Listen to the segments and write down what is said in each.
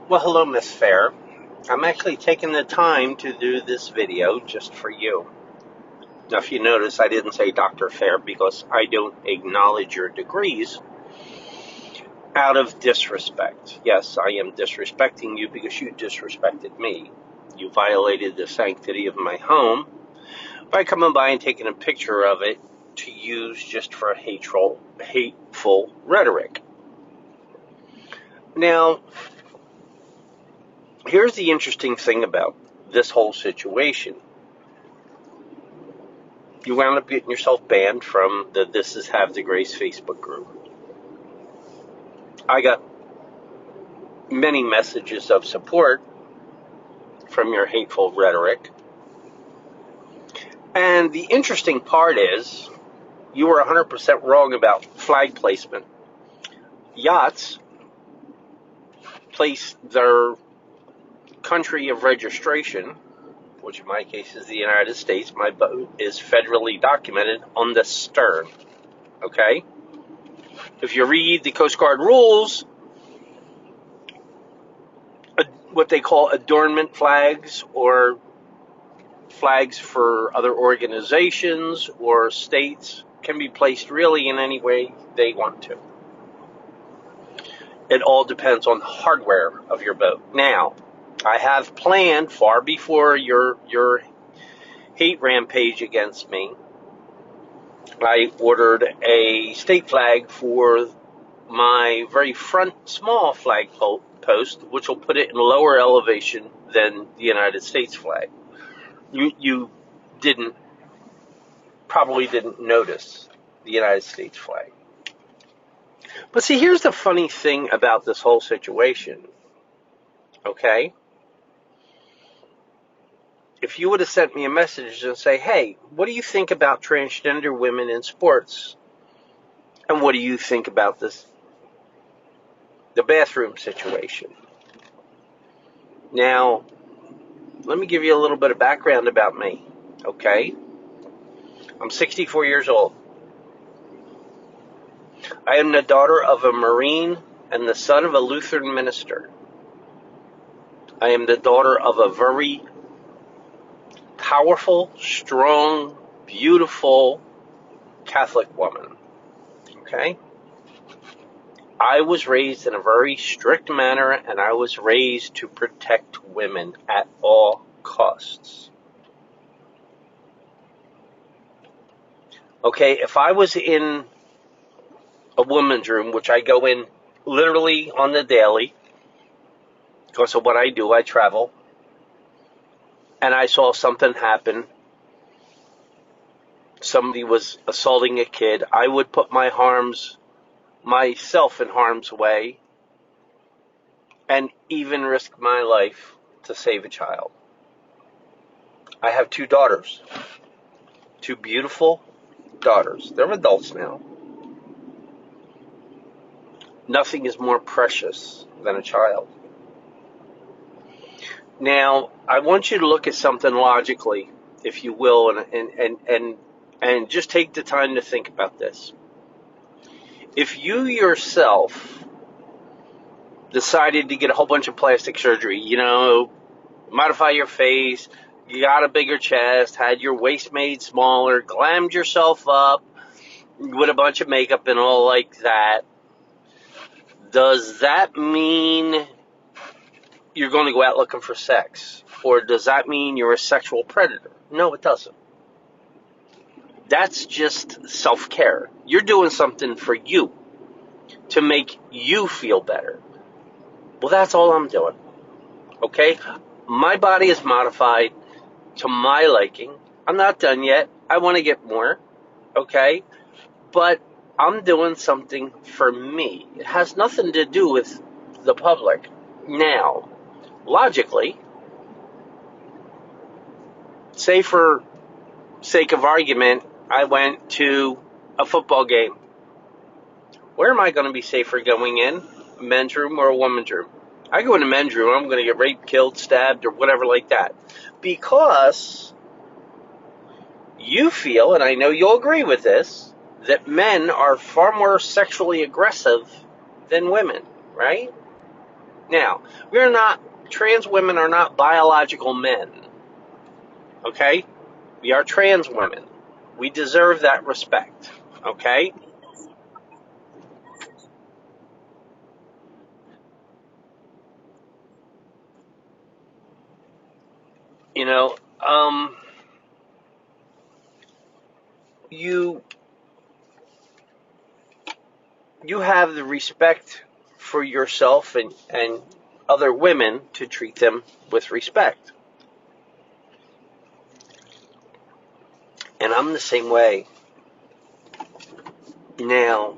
Well, hello, Miss Fair. I'm actually taking the time to do this video just for you. Now, if you notice, I didn't say Dr. Fair because I don't acknowledge your degrees out of disrespect. Yes, I am disrespecting you because you disrespected me. You violated the sanctity of my home by coming by and taking a picture of it to use just for hateful rhetoric. Now, here's the interesting thing about this whole situation. You wound up getting yourself banned from the This Is Have the Grace Facebook group. I got many messages of support from your hateful rhetoric. And the interesting part is, you were 100% wrong about flag placement. Yachts place their country of registration, which in my case is the United States. My boat is federally documented on the stern. Okay? If you read the Coast Guard rules, what they call adornment flags or flags for other organizations or states can be placed really in any way they want to. It all depends on the hardware of your boat. Now, I have planned far before your hate rampage against me. I ordered a state flag for my very front small flag post, which will put it in lower elevation than the United States flag. You probably didn't notice the United States flag. But see, here's the funny thing about this whole situation. Okay? If you would have sent me a message and say, hey, what do you think about transgender women in sports? And what do you think about the bathroom situation? Now, let me give you a little bit of background about me, okay? I'm 64 years old. I am the daughter of a Marine and the son of a Lutheran minister. I am the daughter of a very powerful, strong, beautiful Catholic woman, okay? I was raised in a very strict manner, and I was raised to protect women at all costs. Okay, if I was in a woman's room, which I go in literally on the daily, because of what I do, I travel, and I saw something happen, somebody was assaulting a kid, I would put myself in harm's way and even risk my life to save a child. I have two daughters, two beautiful daughters. They're adults now. Nothing is more precious than a child. Now, I want you to look at something logically, if you will, and just take the time to think about this. If you yourself decided to get a whole bunch of plastic surgery, modify your face, you got a bigger chest, had your waist made smaller, glammed yourself up with a bunch of makeup and all like that, does that mean you're going to go out looking for sex? Or does that mean you're a sexual predator? No, it doesn't. That's just self-care. You're doing something for you to make you feel better. Well, that's all I'm doing. Okay? My body is modified to my liking. I'm not done yet. I want to get more. Okay? But I'm doing something for me. It has nothing to do with the public. Now, logically, say for sake of argument, I went to a football game. Where am I going to be safer going in? A men's room or a woman's room? I go in a men's room, I'm going to get raped, killed, stabbed, or whatever like that. Because you feel, and I know you'll agree with this, that men are far more sexually aggressive than women, right? Now, trans women are not biological men, okay? We are trans women. We deserve that respect, okay? You know, you you have the respect for yourself and other women to treat them with respect. And I'm the same way. Now,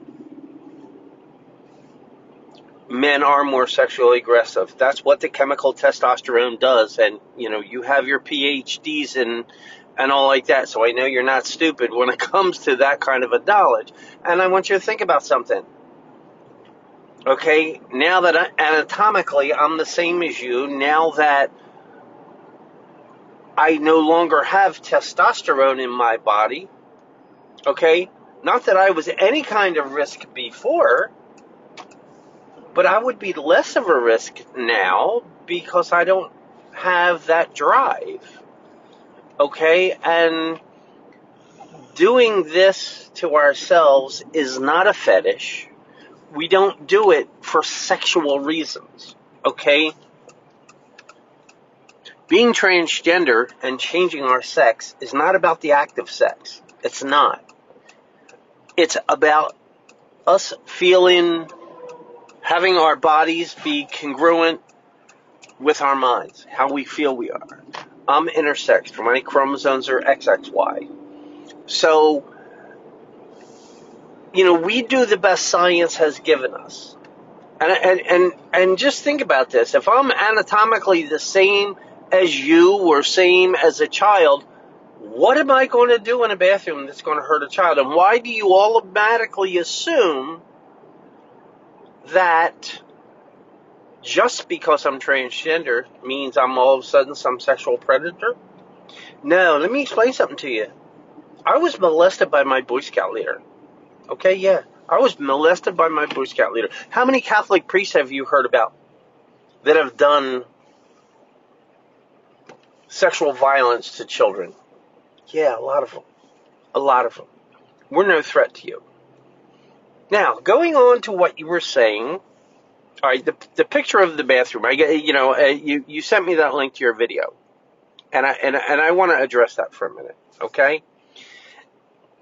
men are more sexually aggressive. That's what the chemical testosterone does. And, you have your PhDs and all like that. So I know you're not stupid when it comes to that kind of a knowledge. And I want you to think about something. Okay, now that anatomically I'm the same as you, now that I no longer have testosterone in my body, okay, not that I was any kind of risk before, but I would be less of a risk now because I don't have that drive, okay, and doing this to ourselves is not a fetish. We don't do it for sexual reasons, okay? Being transgender and changing our sex is not about the act of sex. It's not. It's about us having our bodies be congruent with our minds, how we feel we are. I'm intersex. My chromosomes are XXY. So, we do the best science has given us. And just think about this. If I'm anatomically the same as you or same as a child, what am I going to do in a bathroom that's going to hurt a child? And why do you automatically assume that just because I'm transgender means I'm all of a sudden some sexual predator? No, let me explain something to you. I was molested by my Boy Scout leader. Okay, yeah. I was molested by my Boy Scout leader. How many Catholic priests have you heard about that have done sexual violence to children? Yeah, a lot of them. A lot of them. We're no threat to you. Now, going on to what you were saying, all right, the picture of the bathroom. You sent me that link to your video, and I want to address that for a minute. Okay,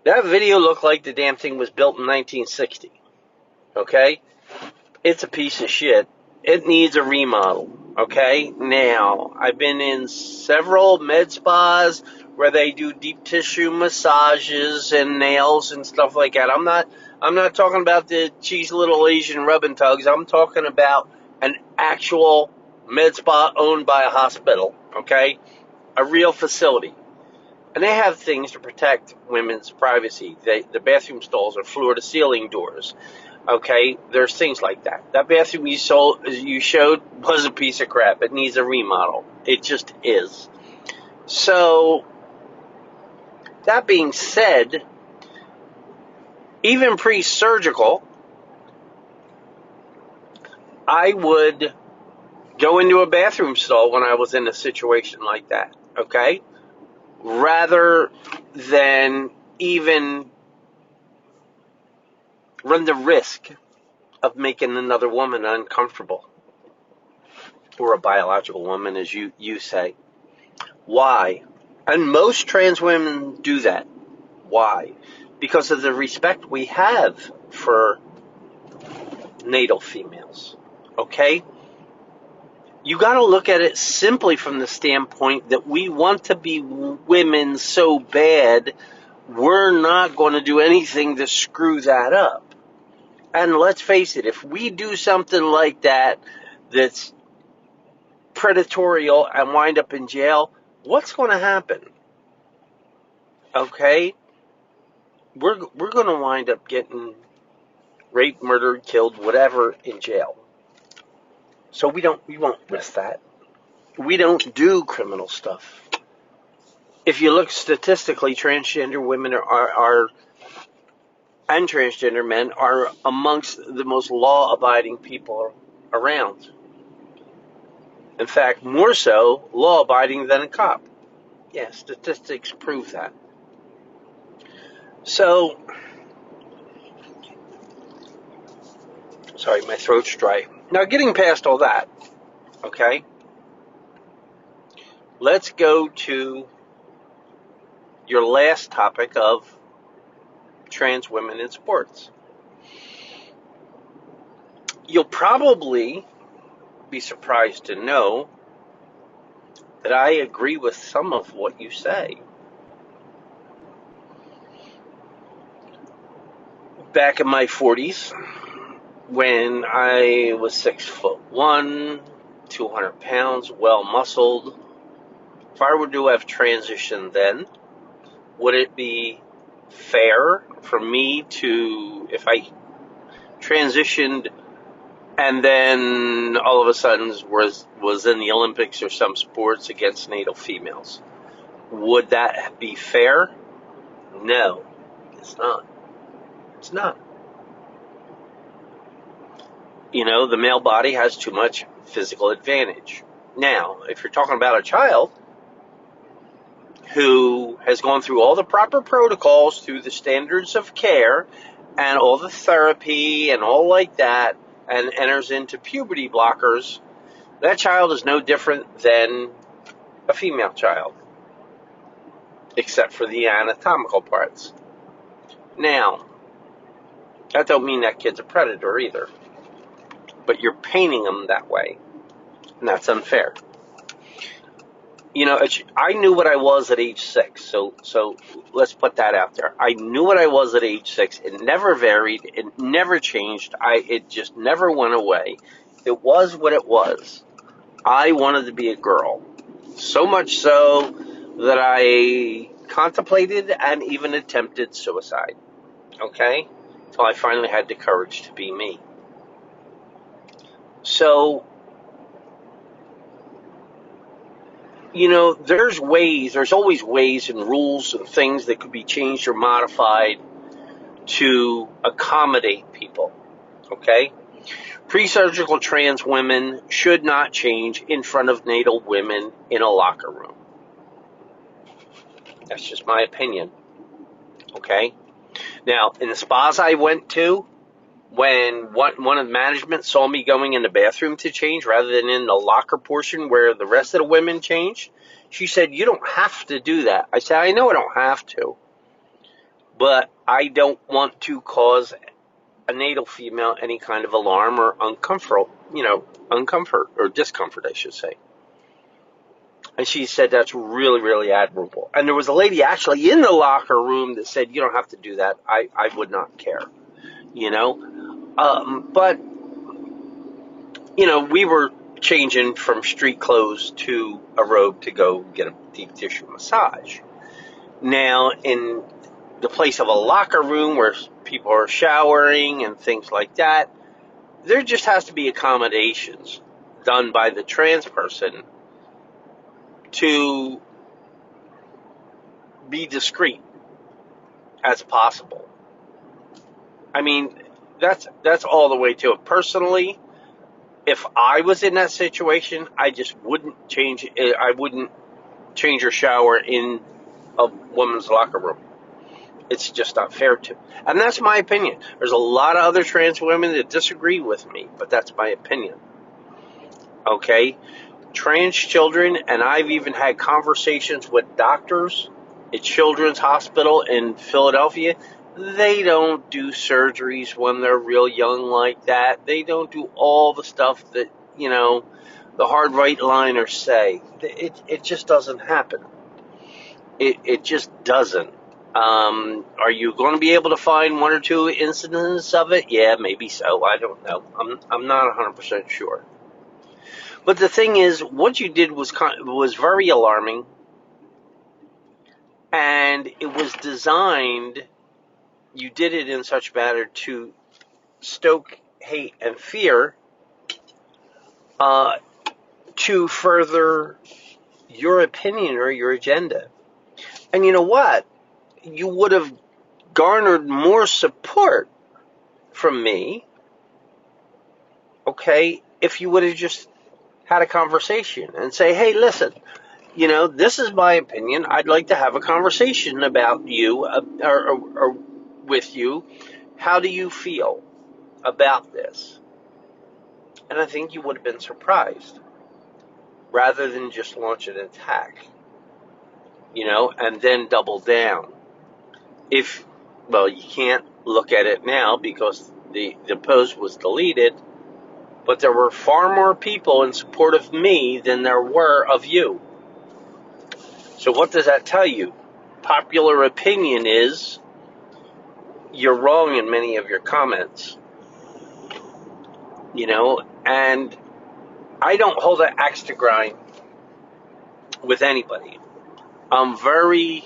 that video looked like the damn thing was built in 1960. Okay, it's a piece of shit. It needs a remodel. Okay, now I've been in several med spas where they do deep tissue massages and nails and stuff like that. I'm not talking about the cheesy little Asian rub and tugs. I'm talking about an actual med spa owned by a hospital, okay? A real facility. And they have things to protect women's privacy. The bathroom stalls are floor-to-ceiling doors, okay? There's things like that. That bathroom you showed was a piece of crap. It needs a remodel. It just is. So, that being said, even pre-surgical, I would go into a bathroom stall when I was in a situation like that, okay? Rather than even run the risk of making another woman uncomfortable. Or a biological woman, as you say. Why? And most trans women do that. Why? Because of the respect we have for natal females. Okay? You got to look at it simply from the standpoint that we want to be women so bad, we're not going to do anything to screw that up. And let's face it, if we do something like that that's predatorial and wind up in jail, what's going to happen? Okay? We're going to wind up getting raped, murdered, killed, whatever in jail. So we won't risk that. We don't do criminal stuff. If you look statistically, transgender women are and transgender men are amongst the most law-abiding people around. In fact, more so law-abiding than a cop. Yeah, statistics prove that. So, sorry, my throat's dry. Now, getting past all that, okay, let's go to your last topic of trans women in sports. You'll probably be surprised to know that I agree with some of what you say. Back in my 40s, when I was 6'1", 200 pounds, well muscled, if I were to have transitioned then, would it be fair for me to, if I transitioned and then all of a sudden was in the Olympics or some sports against natal females, would that be fair? No, it's not. It's not. You know, the male body has too much physical advantage. Now, if you're talking about a child who has gone through all the proper protocols, through the standards of care and all the therapy and all like that, and enters into puberty blockers, that child is no different than a female child, except for the anatomical parts. Now, that don't mean that kid's a predator either, but you're painting them that way, and that's unfair. You know, I knew what I was at age 6, so let's put that out there. I knew what I was at age 6. It never varied. It never changed. It just never went away. It was what it was. I wanted to be a girl, so much so that I contemplated and even attempted suicide, okay? Until I finally had the courage to be me. So, you know, there's always ways and rules and things that could be changed or modified to accommodate people, okay? Pre-surgical trans women should not change in front of natal women in a locker room. That's just my opinion, okay? Now, in the spas I went to, when one of the management saw me going in the bathroom to change rather than in the locker portion where the rest of the women changed, she said, "You don't have to do that." I said, "I know I don't have to, but I don't want to cause a natal female any kind of alarm or uncomfort or discomfort, I should say." And she said, "That's really, really admirable." And there was a lady actually in the locker room that said, "You don't have to do that. I would not care." You know? But, you know, we were changing from street clothes to a robe to go get a deep tissue massage. Now, in the place of a locker room where people are showering and things like that, there just has to be accommodations done by the trans person to be discreet as possible. I mean, that's all the way to it. Personally, if I was in that situation, I just wouldn't change it. I wouldn't change or shower in a woman's locker room. It's just not fair to. And that's my opinion. There's a lot of other trans women that disagree with me, but that's my opinion. Okay? Trans children, and I've even had conversations with doctors at Children's Hospital in Philadelphia. They don't do surgeries when they're real young like that. They don't do all the stuff that, you know, the hard right-liners say. It just doesn't happen. It just doesn't. Are you going to be able to find one or two incidents of it? Yeah, maybe so. I don't know. I'm not 100% sure. But the thing is, what you did was very alarming, and it was designed. You did it in such a manner to stoke hate and fear, to further your opinion or your agenda. And you know what? You would have garnered more support from me, okay, if you would have just had a conversation and say, hey, listen, this is my opinion. I'd like to have a conversation about you or with you. How do you feel about this? And I think you would have been surprised rather than just launch an attack, and then double down. You can't look at it now because the post was deleted, but there were far more people in support of me than there were of you. So what does that tell you? Popular opinion is you're wrong in many of your comments, and I don't hold an axe to grind with anybody. I'm very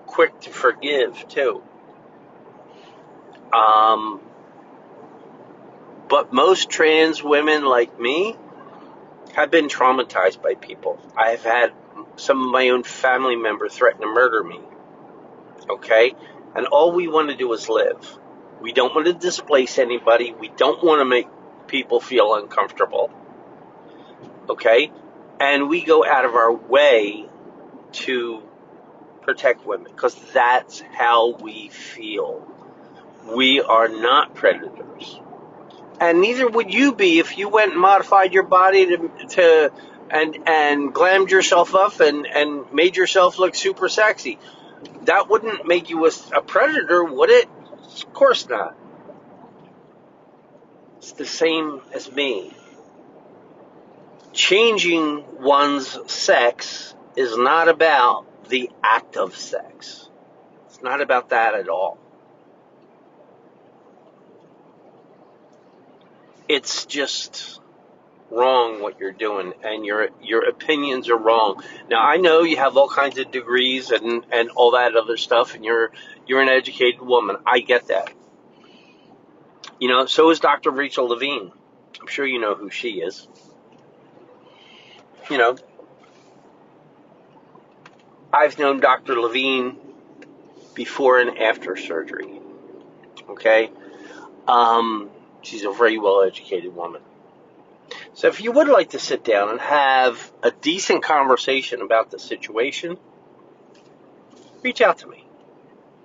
quick to forgive too. But most trans women like me have been traumatized by people. I've had some of my own family members threaten to murder me. Okay? And all we want to do is live. We don't want to displace anybody. We don't want to make people feel uncomfortable. Okay? And we go out of our way to protect women because that's how we feel. We are not predators. And neither would you be if you went and modified your body to and glammed yourself up and made yourself look super sexy. That wouldn't make you a predator, would it? Of course not. It's the same as me. Changing one's sex is not about the act of sex. It's not about that at all. It's just wrong what you're doing, and your opinions are wrong. Now, I know you have all kinds of degrees and all that other stuff, and you're an educated woman. I get that. So is Dr. Rachel Levine. I'm sure you know who she is. I've known Dr. Levine before and after surgery. Okay? She's a very well-educated woman. So if you would like to sit down and have a decent conversation about the situation, reach out to me.